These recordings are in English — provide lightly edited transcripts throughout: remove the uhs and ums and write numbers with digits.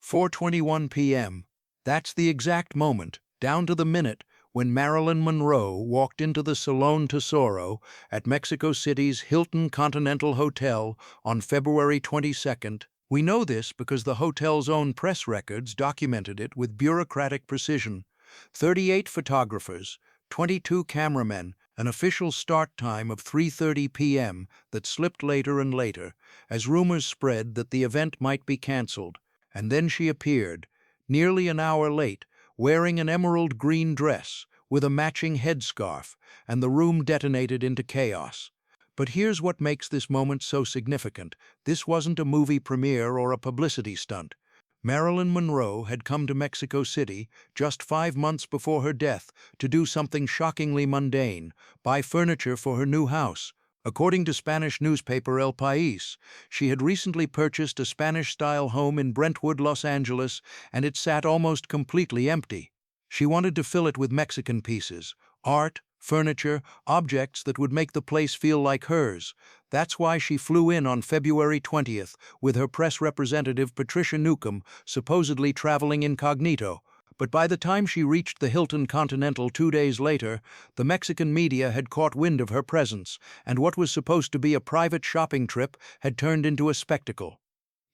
4:21 p.m. That's the exact moment, down to the minute, when Marilyn Monroe walked into the Salon Tesoro at Mexico City's Hilton Continental Hotel on February 22nd. We know this because the hotel's own press records documented it with bureaucratic precision. 38 photographers, 22 cameramen, an official start time of 3:30 p.m. that slipped later and later, as rumors spread that the event might be canceled. And then she appeared, nearly an hour late, wearing an emerald green dress with a matching headscarf, and the room detonated into chaos. But here's what makes this moment so significant. This wasn't a movie premiere or a publicity stunt. Marilyn Monroe had come to Mexico City just 5 months before her death to do something shockingly mundane: buy furniture for her new house. According to Spanish newspaper El País, she had recently purchased a Spanish-style home in Brentwood, Los Angeles, and it sat almost completely empty. She wanted to fill it with Mexican pieces, art, furniture, objects that would make the place feel like hers. That's why she flew in on February 20th with her press representative Patricia Newcomb, supposedly traveling incognito. But by the time she reached the Hilton Continental 2 days later, the Mexican media had caught wind of her presence, and what was supposed to be a private shopping trip had turned into a spectacle.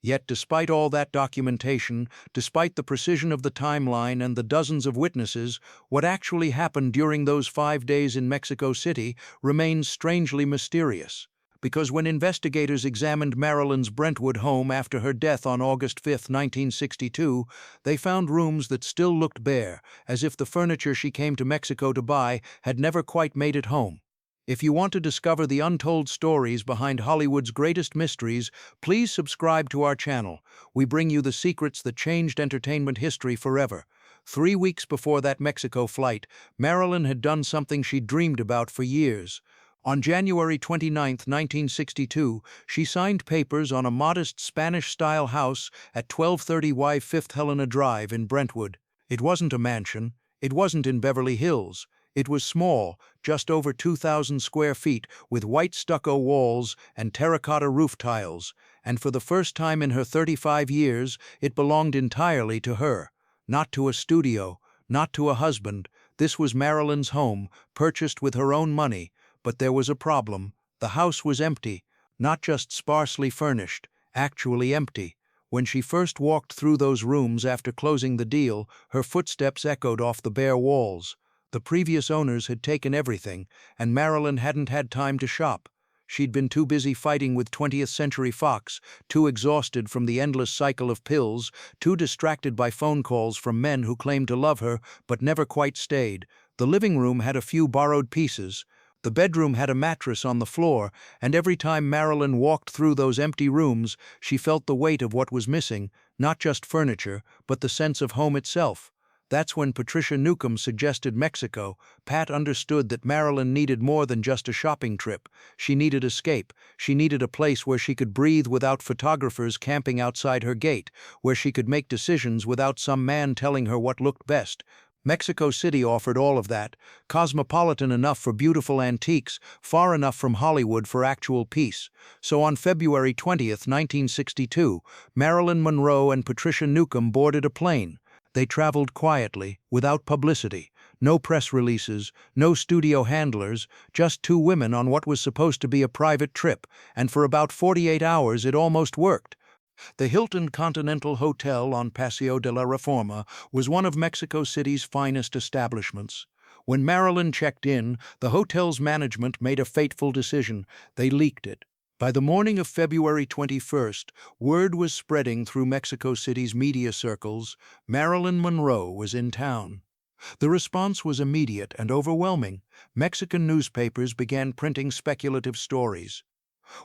Yet despite all that documentation, despite the precision of the timeline and the dozens of witnesses, what actually happened during those 5 days in Mexico City remains strangely mysterious. Because when investigators examined Marilyn's Brentwood home after her death on August 5, 1962, they found rooms that still looked bare, as if the furniture she came to Mexico to buy had never quite made it home. If you want to discover the untold stories behind Hollywood's greatest mysteries, please subscribe to our channel. We bring you the secrets that changed entertainment history forever. 3 weeks before that Mexico flight, Marilyn had done something she'd dreamed about for years. On January 29, 1962, she signed papers on a modest Spanish-style house at 1230 Fifth Helena Drive in Brentwood. It wasn't a mansion. It wasn't in Beverly Hills. It was small, just over 2,000 square feet, with white stucco walls and terracotta roof tiles. And for the first time in her 35 years, it belonged entirely to her. Not to a studio, not to a husband. This was Marilyn's home, purchased with her own money. But there was a problem. The house was empty, not just sparsely furnished, actually empty. When she first walked through those rooms after closing the deal, her footsteps echoed off the bare walls. The previous owners had taken everything, and Marilyn hadn't had time to shop. She'd been too busy fighting with 20th Century Fox, too exhausted from the endless cycle of pills, too distracted by phone calls from men who claimed to love her but never quite stayed. The living room had a few borrowed pieces. The bedroom had a mattress on the floor, and every time Marilyn walked through those empty rooms, she felt the weight of what was missing, not just furniture, but the sense of home itself. That's when Patricia Newcomb suggested Mexico. Pat understood that Marilyn needed more than just a shopping trip. She needed escape. She needed a place where she could breathe without photographers camping outside her gate, where she could make decisions without some man telling her what looked best. Mexico City offered all of that, cosmopolitan enough for beautiful antiques, far enough from Hollywood for actual peace. So on February 20th, 1962, Marilyn Monroe and Patricia Newcomb boarded a plane. They traveled quietly, without publicity, no press releases, no studio handlers, just 2 women on what was supposed to be a private trip, and for about 48 hours it almost worked. The Hilton Continental Hotel on Paseo de la Reforma was one of Mexico City's finest establishments. When Marilyn checked in, the hotel's management made a fateful decision. They leaked it. By the morning of February 21st, word was spreading through Mexico City's media circles: Marilyn Monroe was in town. The response was immediate and overwhelming. Mexican newspapers began printing speculative stories.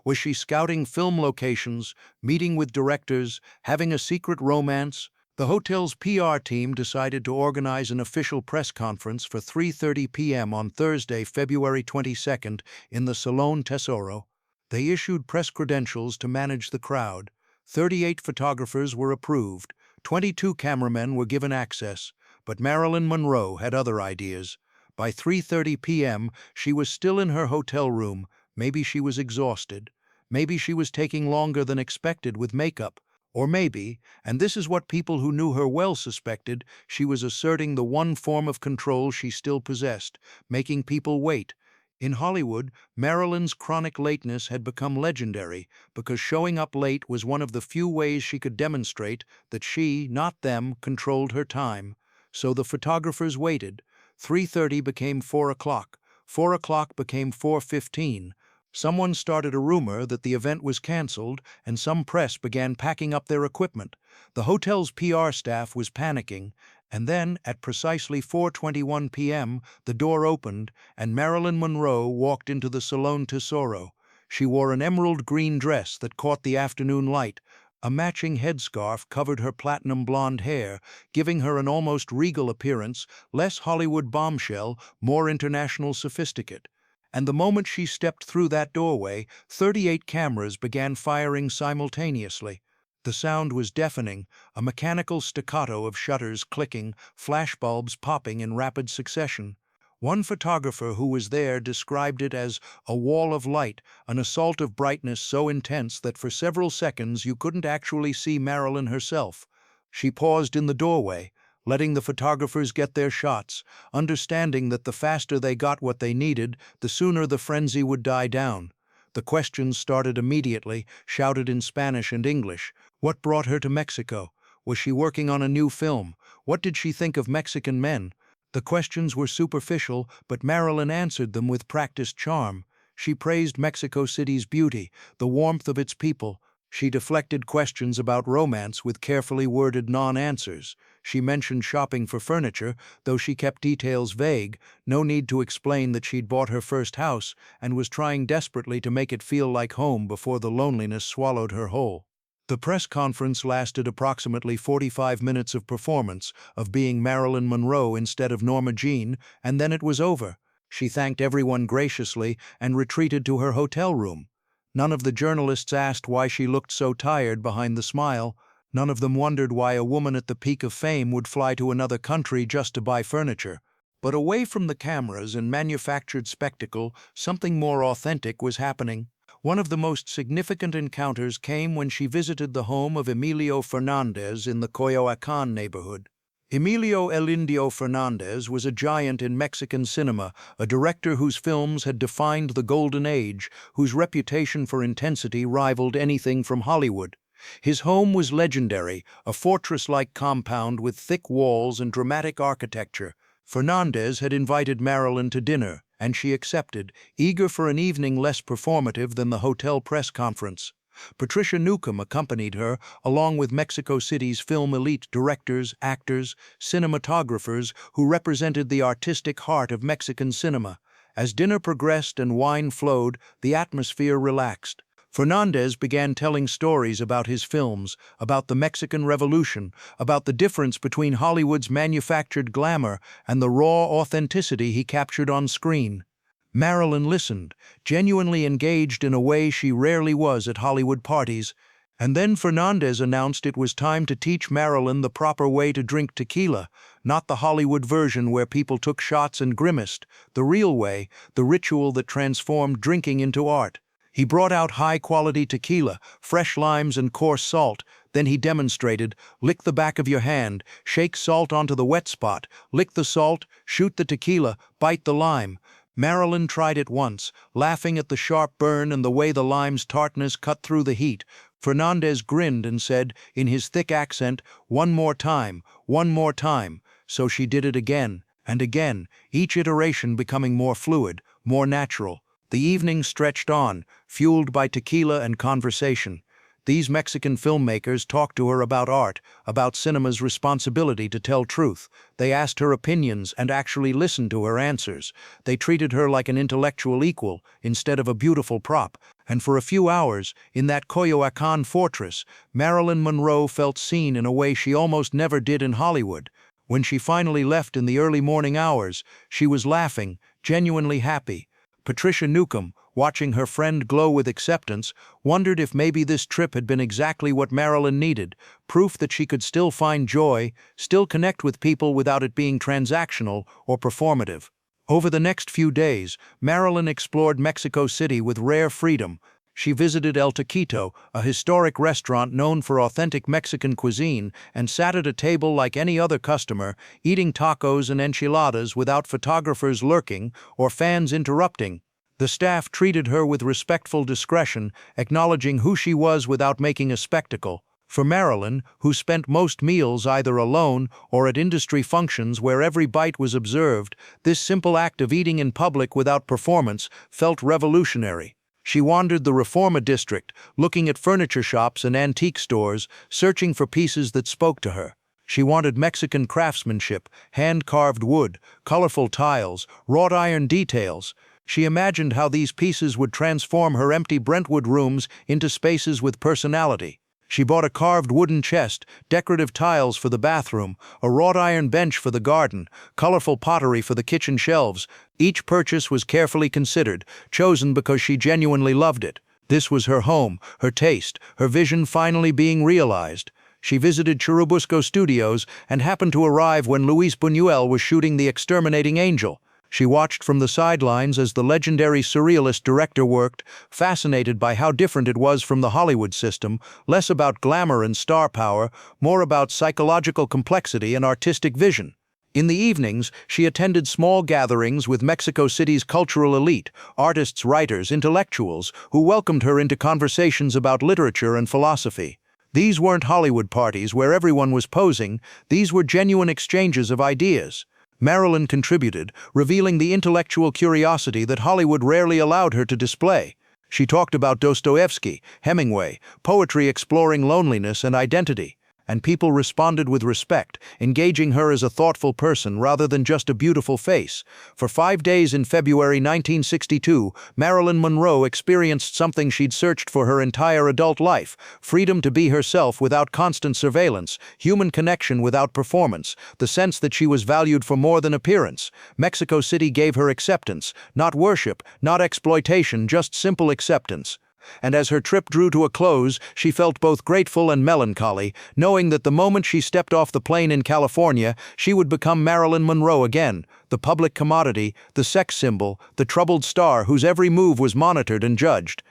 Was she scouting film locations, meeting with directors, having a secret romance? The hotel's PR team decided to organize an official press conference for 3:30 p.m. on Thursday, February 22nd, in the Salon Tesoro. They issued press credentials to manage the crowd. 38 photographers were approved. 22 cameramen were given access. But Marilyn Monroe had other ideas. By 3:30 p.m., she was still in her hotel room. Maybe she was exhausted. Maybe she was taking longer than expected with makeup. Or maybe, and this is what people who knew her well suspected, she was asserting the one form of control she still possessed, making people wait. In Hollywood, Marilyn's chronic lateness had become legendary because showing up late was one of the few ways she could demonstrate that she, not them, controlled her time. So the photographers waited. 3:30 became 4 o'clock. 4 o'clock became 4:15. Someone started a rumor that the event was canceled, and some press began packing up their equipment. The hotel's PR staff was panicking, and then, at precisely 4:21 p.m., the door opened, and Marilyn Monroe walked into the Salon Tesoro. She wore an emerald green dress that caught the afternoon light. A matching headscarf covered her platinum blonde hair, giving her an almost regal appearance, less Hollywood bombshell, more international sophisticate. And the moment she stepped through that doorway, 38 cameras began firing simultaneously. The sound was deafening, a mechanical staccato of shutters clicking, flashbulbs popping in rapid succession. One photographer who was there described it as a wall of light, an assault of brightness so intense that for several seconds you couldn't actually see Marilyn herself. She paused in the doorway, letting the photographers get their shots, understanding that the faster they got what they needed, the sooner the frenzy would die down. The questions started immediately, shouted in Spanish and English. What brought her to Mexico? Was she working on a new film? What did she think of Mexican men? The questions were superficial, but Marilyn answered them with practiced charm. She praised Mexico City's beauty, the warmth of its people. She deflected questions about romance with carefully worded non-answers. She mentioned shopping for furniture, though she kept details vague. No need to explain that she'd bought her first house and was trying desperately to make it feel like home before the loneliness swallowed her whole. The press conference lasted approximately 45 minutes of performance, of being Marilyn Monroe instead of Norma Jean, and then it was over. She thanked everyone graciously and retreated to her hotel room. None of the journalists asked why she looked so tired behind the smile. None of them wondered why a woman at the peak of fame would fly to another country just to buy furniture. But away from the cameras and manufactured spectacle, something more authentic was happening. One of the most significant encounters came when she visited the home of Emilio Fernandez in the Coyoacan neighborhood. Emilio El Indio Fernandez was a giant in Mexican cinema, a director whose films had defined the golden age, whose reputation for intensity rivaled anything from Hollywood. His home was legendary, a fortress-like compound with thick walls and dramatic architecture. Fernandez had invited Marilyn to dinner, and she accepted, eager for an evening less performative than the hotel press conference. Patricia Newcomb accompanied her, along with Mexico City's film elite directors, actors, cinematographers who represented the artistic heart of Mexican cinema. As dinner progressed and wine flowed, the atmosphere relaxed. Fernandez began telling stories about his films, about the Mexican Revolution, about the difference between Hollywood's manufactured glamour and the raw authenticity he captured on screen. Marilyn listened, genuinely engaged in a way she rarely was at Hollywood parties, and then Fernandez announced it was time to teach Marilyn the proper way to drink tequila, not the Hollywood version where people took shots and grimaced, the real way, the ritual that transformed drinking into art. He brought out high-quality tequila, fresh limes and coarse salt. Then he demonstrated, lick the back of your hand, shake salt onto the wet spot, lick the salt, shoot the tequila, bite the lime. Marilyn tried it once, laughing at the sharp burn and the way the lime's tartness cut through the heat. Fernandez grinned and said, in his thick accent, one more time, one more time. So she did it again and again, each iteration becoming more fluid, more natural. The evening stretched on, fueled by tequila and conversation. These Mexican filmmakers talked to her about art, about cinema's responsibility to tell truth. They asked her opinions and actually listened to her answers. They treated her like an intellectual equal instead of a beautiful prop. And for a few hours, in that Coyoacan fortress, Marilyn Monroe felt seen in a way she almost never did in Hollywood. When she finally left in the early morning hours, she was laughing, genuinely happy. Patricia Newcomb, watching her friend glow with acceptance, wondered if maybe this trip had been exactly what Marilyn needed, proof that she could still find joy, still connect with people without it being transactional or performative. Over the next few days, Marilyn explored Mexico City with rare freedom. She visited El Taquito, a historic restaurant known for authentic Mexican cuisine, and sat at a table like any other customer, eating tacos and enchiladas without photographers lurking or fans interrupting. The staff treated her with respectful discretion, acknowledging who she was without making a spectacle. For Marilyn, who spent most meals either alone or at industry functions where every bite was observed, this simple act of eating in public without performance felt revolutionary. She wandered the Reforma district, looking at furniture shops and antique stores, searching for pieces that spoke to her. She wanted Mexican craftsmanship, hand-carved wood, colorful tiles, wrought iron details. She imagined how these pieces would transform her empty Brentwood rooms into spaces with personality. She bought a carved wooden chest, decorative tiles for the bathroom, a wrought iron bench for the garden, colorful pottery for the kitchen shelves. Each purchase was carefully considered, chosen because she genuinely loved it. This was her home, her taste, her vision finally being realized. She visited Churubusco Studios and happened to arrive when Luis Buñuel was shooting The Exterminating Angel. She watched from the sidelines as the legendary surrealist director worked, fascinated by how different it was from the Hollywood system, less about glamour and star power, more about psychological complexity and artistic vision. In the evenings, she attended small gatherings with Mexico City's cultural elite, artists, writers, intellectuals, who welcomed her into conversations about literature and philosophy. These weren't Hollywood parties where everyone was posing, these were genuine exchanges of ideas. Marilyn contributed, revealing the intellectual curiosity that Hollywood rarely allowed her to display. She talked about Dostoevsky, Hemingway, poetry exploring loneliness and identity, and people responded with respect, engaging her as a thoughtful person rather than just a beautiful face. For 5 days in February 1962, Marilyn Monroe experienced something she'd searched for her entire adult life: freedom to be herself without constant surveillance, human connection without performance, the sense that she was valued for more than appearance. Mexico City gave her acceptance, not worship, not exploitation, just simple acceptance. And as her trip drew to a close, she felt both grateful and melancholy, knowing that the moment she stepped off the plane in California, she would become Marilyn Monroe again, the public commodity, the sex symbol, the troubled star whose every move was monitored and judged.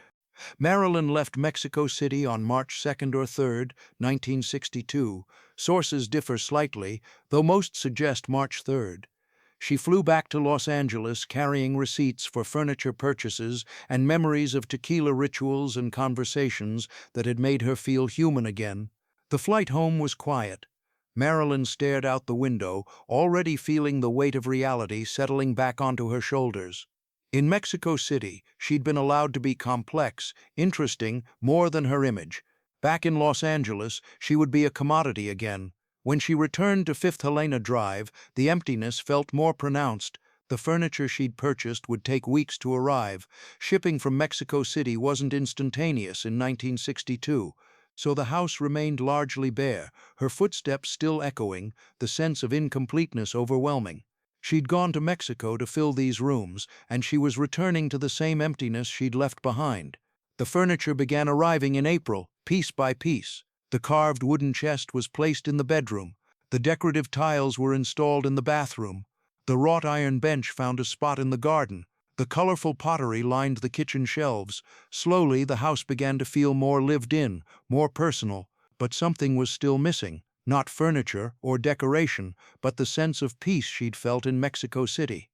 Marilyn left Mexico City on March 2nd or 3rd, 1962. Sources differ slightly, though most suggest March 3rd. She flew back to Los Angeles carrying receipts for furniture purchases and memories of tequila rituals and conversations that had made her feel human again. The flight home was quiet. Marilyn stared out the window, already feeling the weight of reality settling back onto her shoulders. In Mexico City, she'd been allowed to be complex, interesting, more than her image. Back in Los Angeles, she would be a commodity again. When she returned to Fifth Helena Drive, the emptiness felt more pronounced. The furniture she'd purchased would take weeks to arrive. Shipping from Mexico City wasn't instantaneous in 1962, so the house remained largely bare, her footsteps still echoing, the sense of incompleteness overwhelming. She'd gone to Mexico to fill these rooms, and she was returning to the same emptiness she'd left behind. The furniture began arriving in April, piece by piece. The carved wooden chest was placed in the bedroom. The decorative tiles were installed in the bathroom. The wrought iron bench found a spot in the garden. The colorful pottery lined the kitchen shelves. Slowly, the house began to feel more lived in, more personal. But something was still missing. Not furniture or decoration, but the sense of peace she'd felt in Mexico City.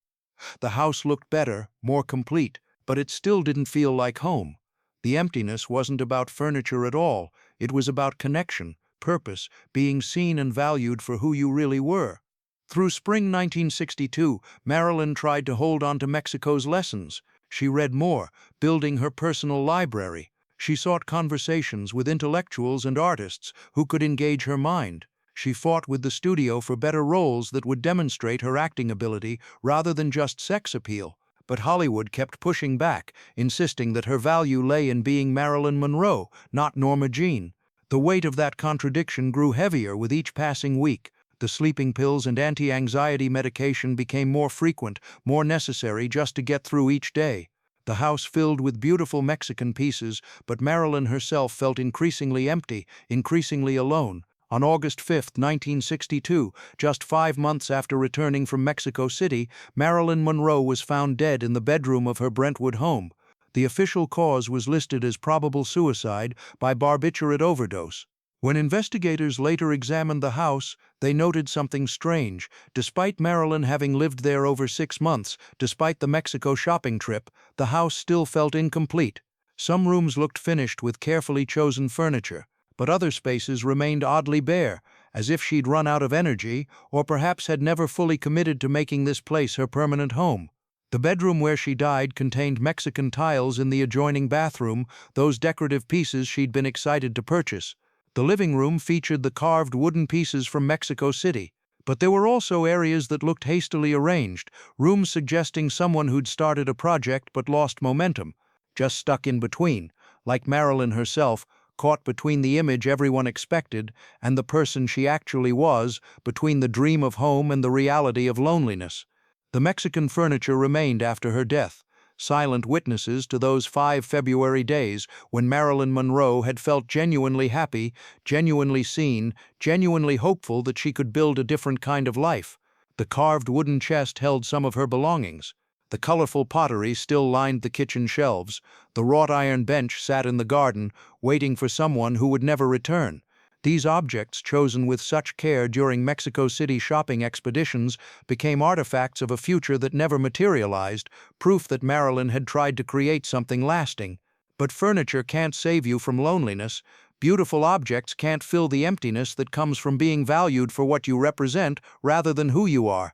The house looked better, more complete, but it still didn't feel like home. The emptiness wasn't about furniture at all. It was about connection, purpose, being seen and valued for who you really were. Through spring 1962, Marilyn tried to hold on to Mexico's lessons. She read more, building her personal library. She sought conversations with intellectuals and artists who could engage her mind. She fought with the studio for better roles that would demonstrate her acting ability rather than just sex appeal. But Hollywood kept pushing back, insisting that her value lay in being Marilyn Monroe, not Norma Jean. The weight of that contradiction grew heavier with each passing week. The sleeping pills and anti-anxiety medication became more frequent, more necessary just to get through each day. The house filled with beautiful Mexican pieces, but Marilyn herself felt increasingly empty, increasingly alone. On August 5, 1962, just 5 months after returning from Mexico City, Marilyn Monroe was found dead in the bedroom of her Brentwood home. The official cause was listed as probable suicide by barbiturate overdose. When investigators later examined the house, they noted something strange. Despite Marilyn having lived there over 6 months, despite the Mexico shopping trip, the house still felt incomplete. Some rooms looked finished with carefully chosen furniture, but other spaces remained oddly bare, as if she'd run out of energy or perhaps had never fully committed to making this place her permanent home. The bedroom where she died contained Mexican tiles in the adjoining bathroom, those decorative pieces she'd been excited to purchase. The living room featured the carved wooden pieces from Mexico City. But there were also areas that looked hastily arranged, rooms suggesting someone who'd started a project but lost momentum, just stuck in between, like Marilyn herself, caught between the image everyone expected and the person she actually was, between the dream of home and the reality of loneliness. The Mexican furniture remained after her death, silent witnesses to those 5 February days when Marilyn Monroe had felt genuinely happy, genuinely seen, genuinely hopeful that she could build a different kind of life. The carved wooden chest held some of her belongings. The colorful pottery still lined the kitchen shelves. The wrought iron bench sat in the garden, waiting for someone who would never return. These objects, chosen with such care during Mexico City shopping expeditions, became artifacts of a future that never materialized, proof that Marilyn had tried to create something lasting. But furniture can't save you from loneliness. Beautiful objects can't fill the emptiness that comes from being valued for what you represent rather than who you are.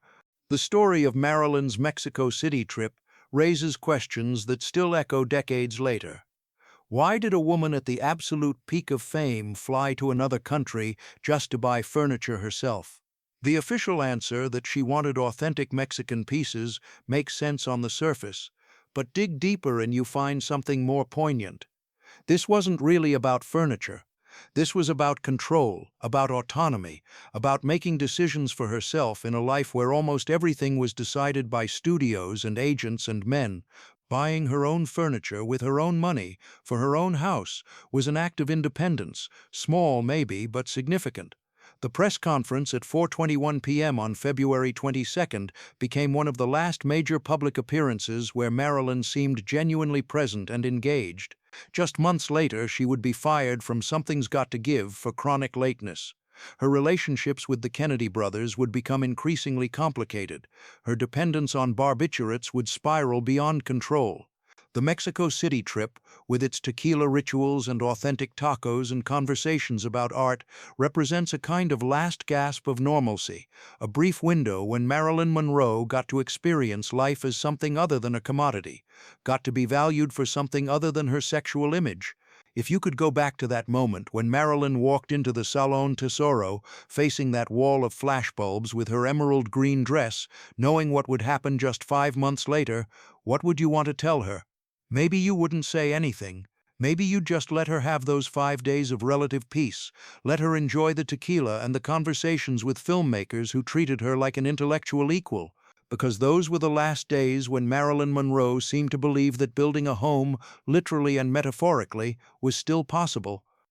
The story of Marilyn's Mexico City trip raises questions that still echo decades later. Why did a woman at the absolute peak of fame fly to another country just to buy furniture herself? The official answer, that she wanted authentic Mexican pieces, makes sense on the surface, but dig deeper and you find something more poignant. This wasn't really about furniture. This was about control, about autonomy, about making decisions for herself in a life where almost everything was decided by studios and agents and men. Buying her own furniture with her own money for her own house was an act of independence, small maybe, but significant. The press conference at 4:21 p.m. on February 22nd became one of the last major public appearances where Marilyn seemed genuinely present and engaged. Just months later, she would be fired from Something's Got to Give for chronic lateness. Her relationships with the Kennedy brothers would become increasingly complicated. Her dependence on barbiturates would spiral beyond control. The Mexico City trip, with its tequila rituals and authentic tacos and conversations about art, represents a kind of last gasp of normalcy, a brief window when Marilyn Monroe got to experience life as something other than a commodity, got to be valued for something other than her sexual image. If you could go back to that moment when Marilyn walked into the Salon Tesoro, facing that wall of flashbulbs with her emerald green dress, knowing what would happen just 5 months later, what would you want to tell her? Maybe you wouldn't say anything. Maybe you'd just let her have those 5 days of relative peace, let her enjoy the tequila and the conversations with filmmakers who treated her like an intellectual equal, because those were the last days when Marilyn Monroe seemed to believe that building a home, literally and metaphorically, was still possible.